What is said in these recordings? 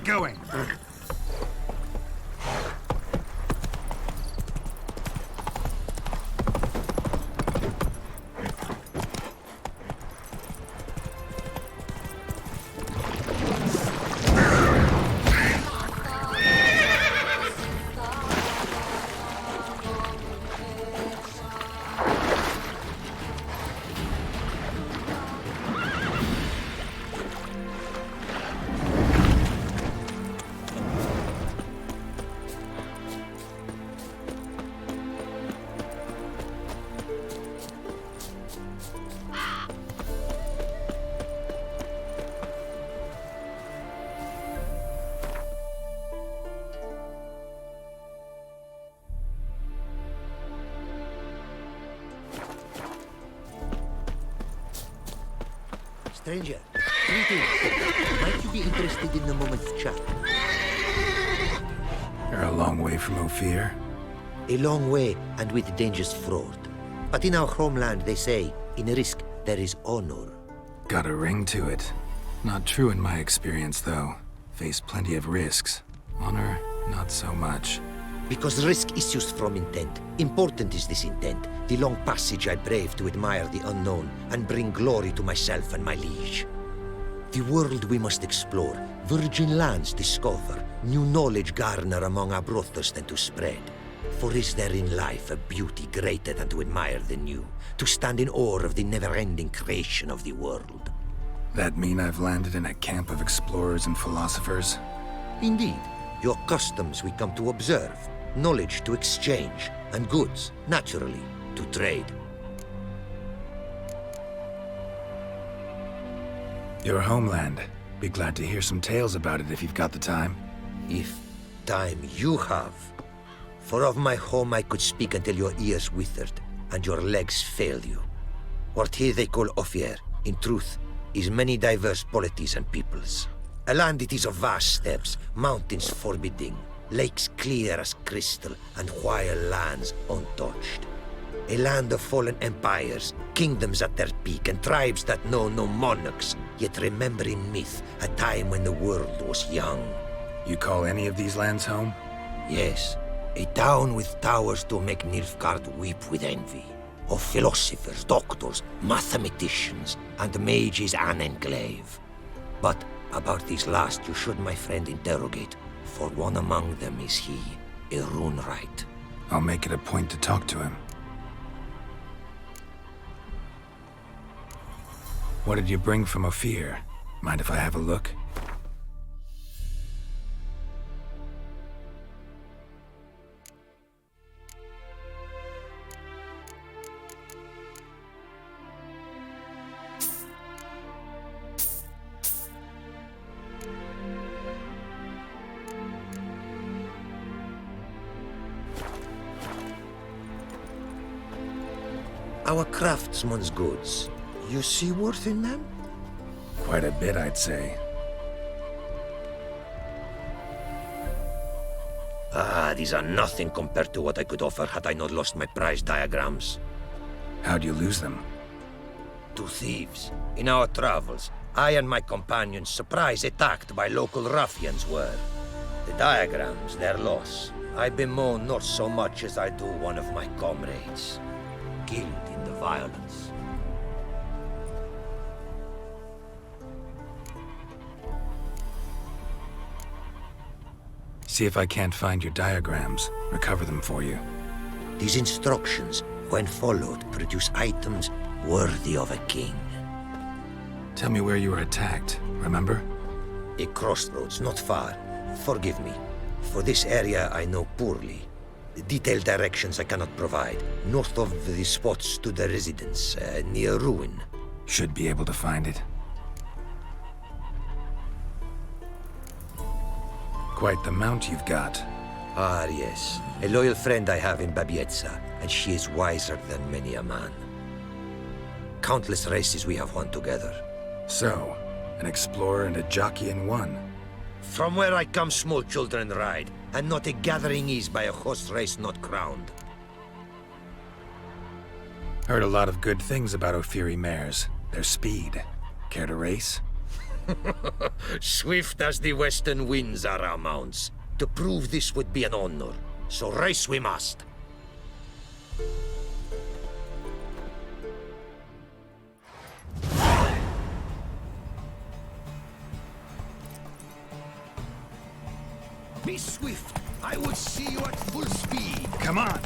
going. Stranger, greetings. Might you be interested in a moment's chat? You're a long way from Ophir. A long way, and with dangers fraught. But in our homeland, they say, in risk, there is honor. Got a ring to it. Not true in my experience, though. Faced plenty of risks. Honor, not so much. Because risk issues from intent. Important is this intent. The long passage I brave to admire the unknown and bring glory to myself and my liege. The world we must explore, virgin lands discover, new knowledge garner among our brothers than to spread. For is there in life a beauty greater than to admire the new, to stand in awe of the never-ending creation of the world? That mean I've landed in a camp of explorers and philosophers? Indeed, your customs we come to observe, knowledge to exchange, and goods, naturally, to trade. Your homeland. Be glad to hear some tales about it if you've got the time. If time you have. For of my home I could speak until your ears withered, and your legs failed you. What here they call Ophir, in truth, is many diverse polities and peoples. A land it is of vast steppes, mountains forbidding, lakes clear as crystal, and wild lands untouched. A land of fallen empires, kingdoms at their peak, and tribes that know no monarchs, yet remember in myth a time when the world was young. You call any of these lands home? Yes, a town with towers to make Nilfgaard weep with envy. Of philosophers, doctors, mathematicians, and mages an enclave. But about these last you should, my friend, interrogate, for one among them is he, a Runewright. I'll make it a point to talk to him. What did you bring from Ophir? Mind if I have a look? Our craftsman's goods. You see worth in them? Quite a bit, I'd say. Ah, these are nothing compared to what I could offer had I not lost my prize diagrams. How'd you lose them? To thieves. In our travels, I and my companions surprise attacked by local ruffians were. The diagrams, their loss, I bemoan not so much as I do one of my comrades. Killed in the violence. See if I can't find your diagrams. Recover them for you. These instructions, when followed, produce items worthy of a king. Tell me where you were attacked, remember? A crossroads, not far. Forgive me. For this area I know poorly. Detailed directions I cannot provide. North of the spot stood a residence, near ruin. Should be able to find it. Quite the mount you've got. Ah, yes. A loyal friend I have in Babietza, and she is wiser than many a man. Countless races we have won together. So, an explorer and a jockey in one. From where I come, small children ride, and not a gathering is by a horse race not crowned. Heard a lot of good things about Ophiri mares. Their speed. Care to race? Swift as the western winds are our mounts. To prove this would be an honor, so race we must. Be swift. I would see you at full speed. Come on!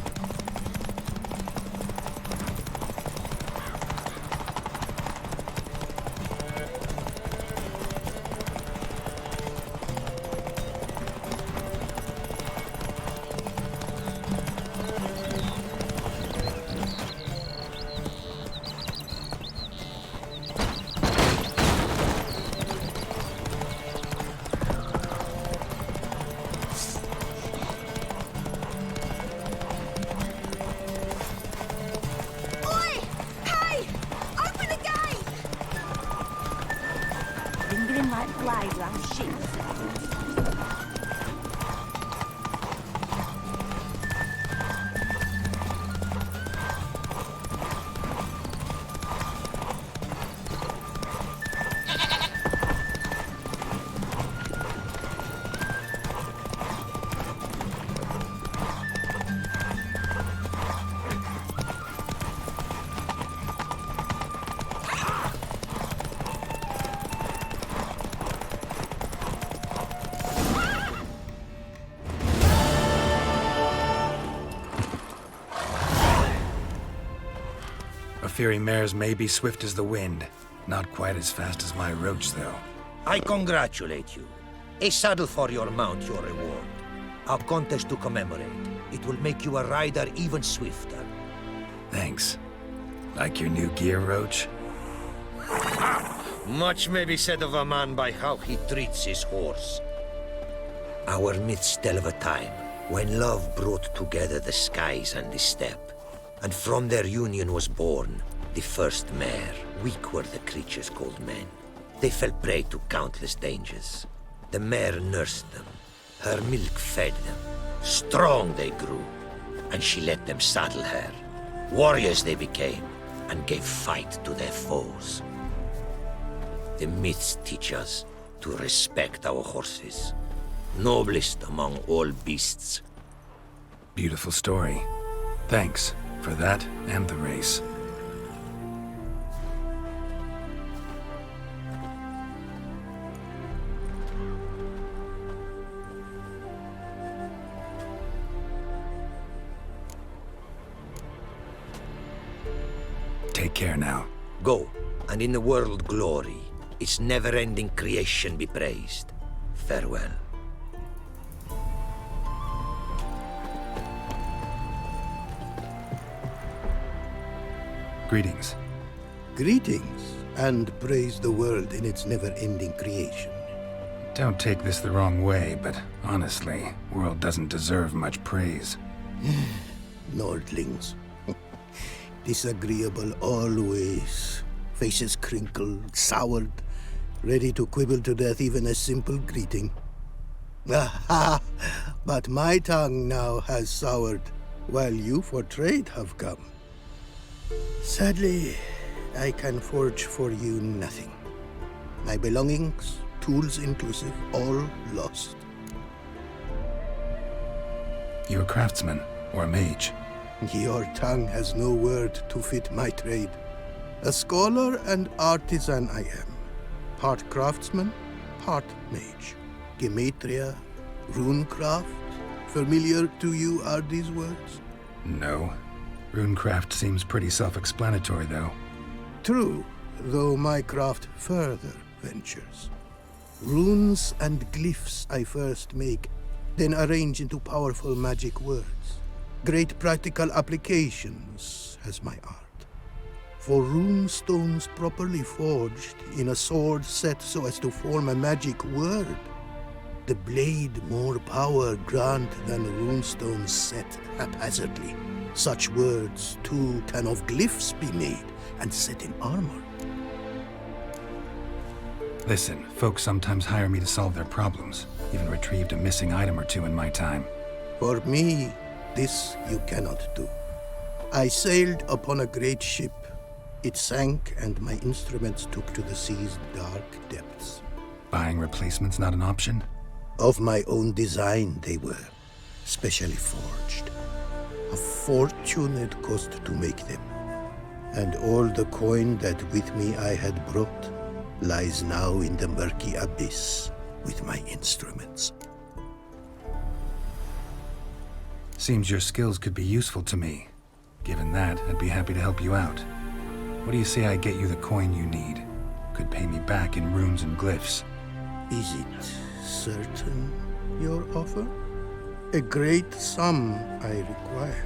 Flies round ships. Fiery mares may be swift as the wind. Not quite as fast as my roach, though. I congratulate you. A saddle for your mount, your reward. A contest to commemorate. It will make you a rider even swifter. Thanks. Like your new gear, Roach? Much may be said of a man by how he treats his horse. Our myths tell of a time when love brought together the skies and the steppe. And from their union was born the first mare. Weak were the creatures called men. They fell prey to countless dangers. The mare nursed them. Her milk fed them. Strong they grew. And she let them saddle her. Warriors they became, and gave fight to their foes. The myths teach us to respect our horses. Noblest among all beasts. Beautiful story. Thanks for that and the race. Take care now. Go, and in the world glory, its never-ending creation be praised. Farewell. Greetings. Greetings, and praise the world in its never-ending creation. Don't take this the wrong way, but honestly, world doesn't deserve much praise. Nordlings. Disagreeable always. Faces crinkled, soured, ready to quibble to death even a simple greeting. Aha! But my tongue now has soured, while you for trade have come. Sadly, I can forge for you nothing. My belongings, tools inclusive, all lost. You a craftsman or a mage? Your tongue has no word to fit my trade. A scholar and artisan I am. Part craftsman, part mage. Gematria, runecraft. Familiar to you are these words? No. Runecraft seems pretty self-explanatory, though. True, though my craft further ventures. Runes and glyphs I first make, then arrange into powerful magic words. Great practical applications has my art. For rune stones properly forged in a sword set so as to form a magic word, the blade more power grant than runestones set haphazardly. Such words, too, can of glyphs be made and set in armor. Listen, folks sometimes hire me to solve their problems. Even retrieved a missing item or two in my time. For me, this you cannot do. I sailed upon a great ship. It sank, and my instruments took to the sea's dark depths. Buying replacements not an option? Of my own design they were, specially forged. A fortune it cost to make them. And all the coin that with me I had brought lies now in the murky abyss with my instruments. Seems your skills could be useful to me. Given that, I'd be happy to help you out. What do you say I get you the coin you need? Could pay me back in runes and glyphs. Is it certain, your offer? A great sum I require.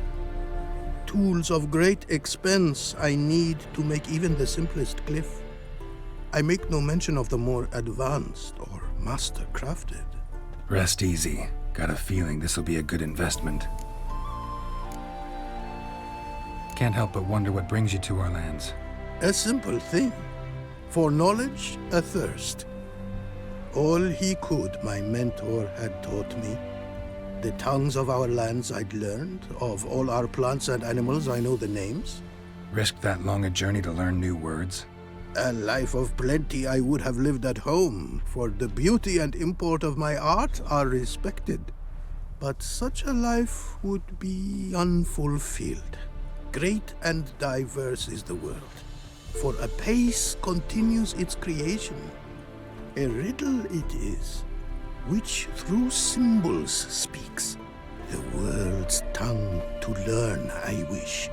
Tools of great expense I need to make even the simplest glyph. I make no mention of the more advanced or master-crafted. Rest easy. Got a feeling this'll be a good investment. Can't help but wonder what brings you to our lands. A simple thing. For knowledge, a thirst. All he could, my mentor had taught me. The tongues of our lands I'd learned. Of all our plants and animals, I know the names. Risked that long a journey to learn new words? A life of plenty I would have lived at home, for the beauty and import of my art are respected. But such a life would be unfulfilled. Great and diverse is the world, for a pace continues its creation. A riddle it is, which through symbols speaks. The world's tongue to learn I wish,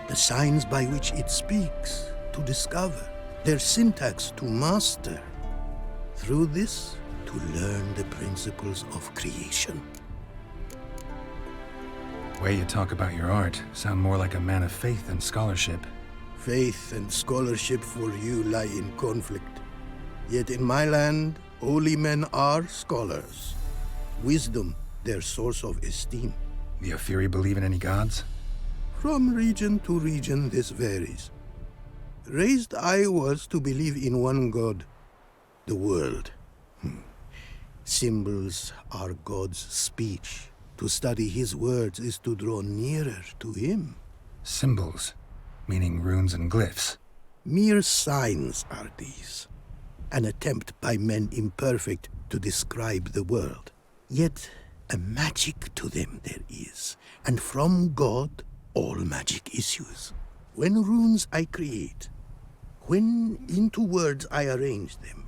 the signs by which it speaks to discover, their syntax to master. Through this, to learn the principles of creation. Way you talk about your art sound more like a man of faith than scholarship. Faith and scholarship for you lie in conflict. Yet in my land, holy men are scholars. Wisdom, their source of esteem. The Ophiri believe in any gods? From region to region this varies. Raised I was to believe in one God, the world. Symbols are God's speech. To study his words is to draw nearer to him. Symbols, meaning runes and glyphs. Mere signs are these. An attempt by men imperfect to describe the world. Yet a magic to them there is, and from God all magic issues. When runes I create, when into words I arrange them,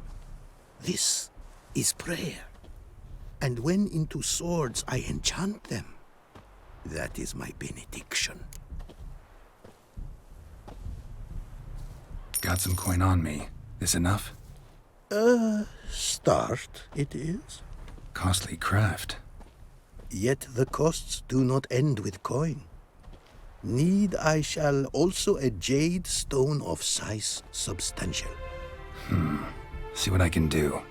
this is prayer. And when into swords I enchant them, that is my benediction. Got some coin on me. This enough? Start it is. Costly craft. Yet the costs do not end with coin. Need I shall also a jade stone of size substantial. See what I can do.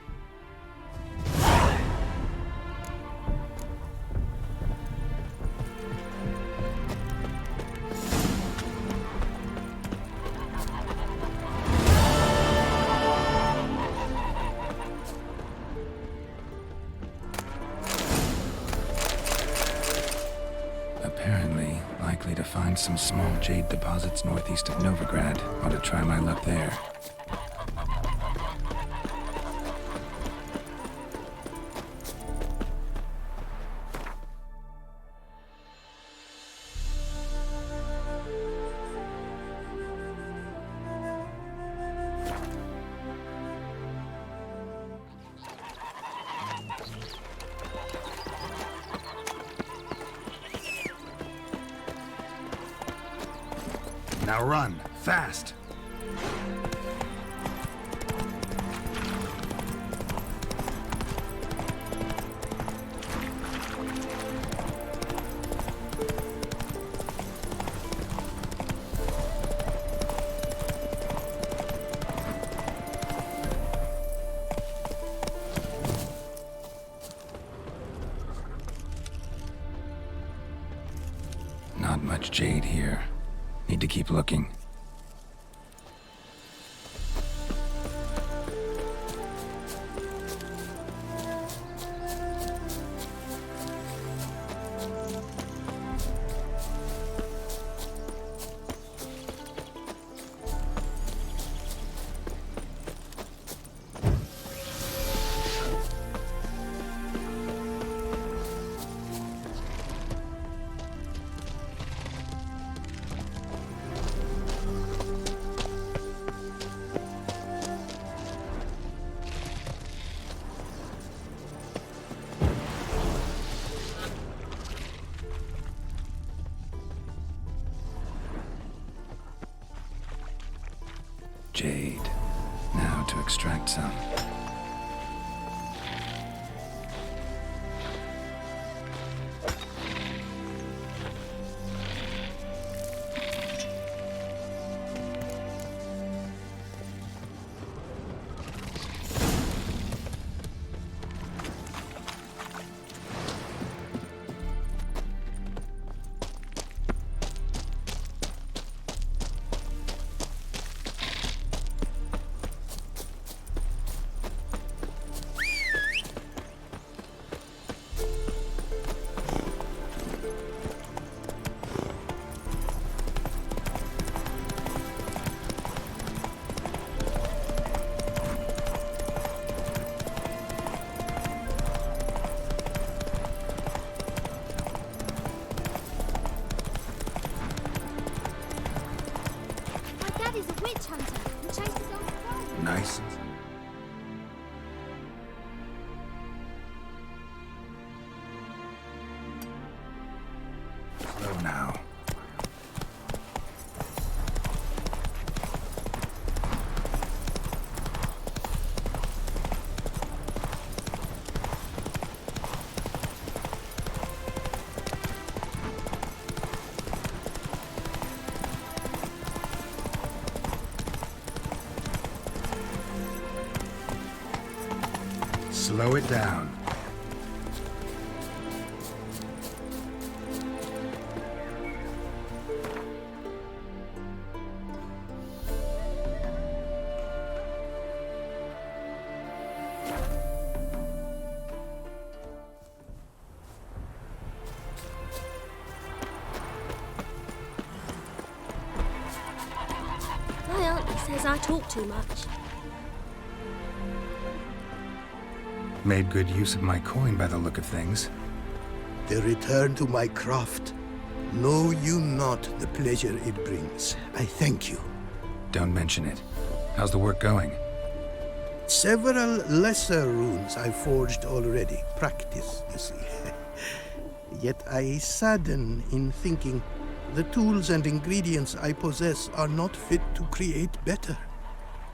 Apparently, likely to find some small jade deposits northeast of Novigrad. Ought to try my luck there. Now run, fast! Not much jade here. Need to keep looking. Jade. Now to extract some. My dad is a witch hunter and chases after crows. Nice. Slow now. Slow it down. My auntie says I talk too much. Made good use of my coin by the look of things. The return to my craft. Know you not the pleasure it brings. I thank you. Don't mention it. How's the work going? Several lesser runes I forged already. Practice, you see. Yet I sadden in thinking the tools and ingredients I possess are not fit to create better.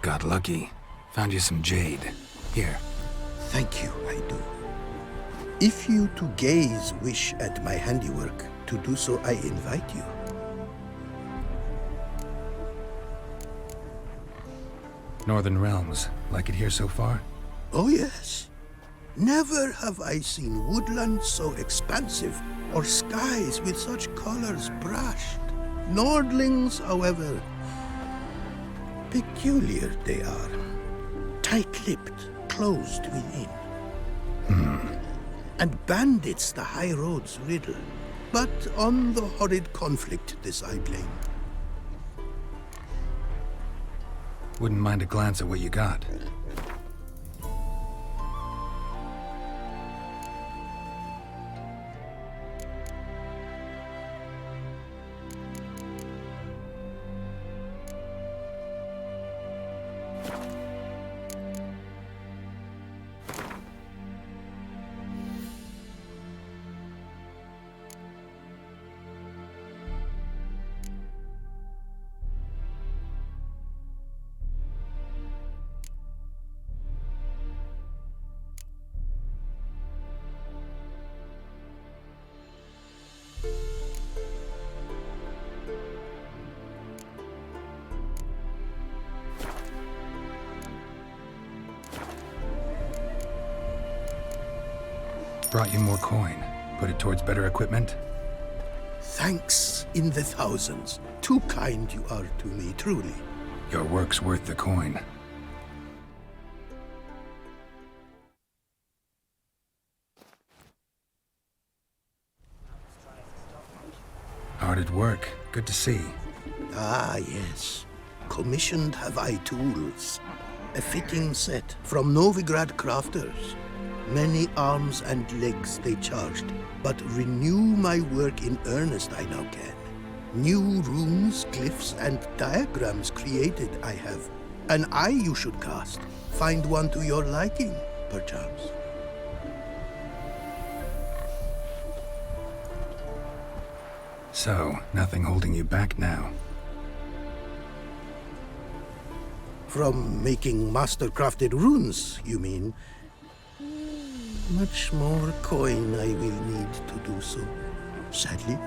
Got lucky. Found you some jade. Here. Thank you, I do. If you to gaze wish at my handiwork, to do so I invite you. Northern Realms. Like it here so far? Oh yes. Never have I seen woodlands so expansive, or skies with such colors brushed. Nordlings, however, peculiar they are. Tight-lipped, closed within. And bandits the high roads riddle. But on the horrid conflict this I blame. Wouldn't mind a glance at what you got. Brought you more coin. Put it towards better equipment? Thanks in the thousands. Too kind you are to me, truly. Your work's worth the coin. Hard at work. Good to see. Ah, yes. Commissioned have I tools. A fitting set from Novigrad crafters. Many arms and legs they charged, but renew my work in earnest I now can. New runes, glyphs, and diagrams created I have. An eye you should cast. Find one to your liking, perchance. So, nothing holding you back now. From making master-crafted runes, you mean? Much more coin I will need to do so, sadly.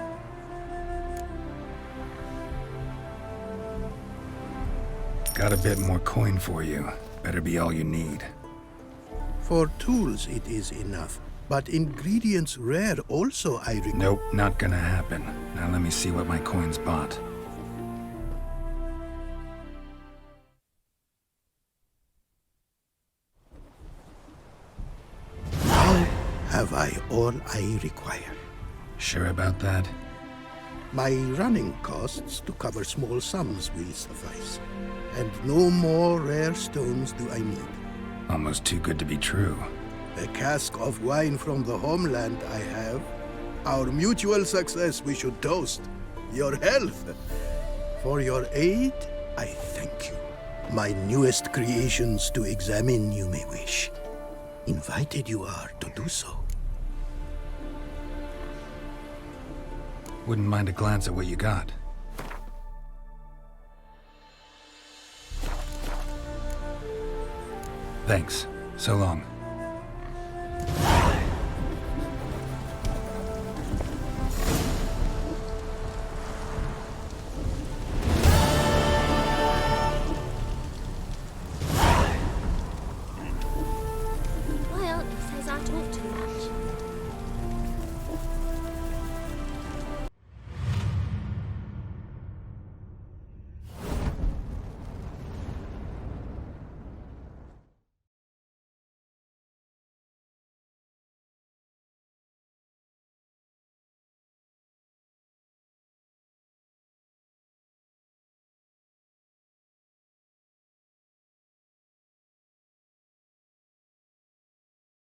Got a bit more coin for you. Better be all you need. For tools it is enough, but ingredients rare also I require. Nope, not gonna happen. Now let me see what my coin's bought. Now have I all I require. Sure about that? My running costs to cover small sums will suffice. And no more rare stones do I need. Almost too good to be true. A cask of wine from the homeland I have. Our mutual success we should toast. Your health. For your aid, I thank you. My newest creations to examine you may wish. Invited you are to do so. Wouldn't mind a glance at what you got. Thanks. So long.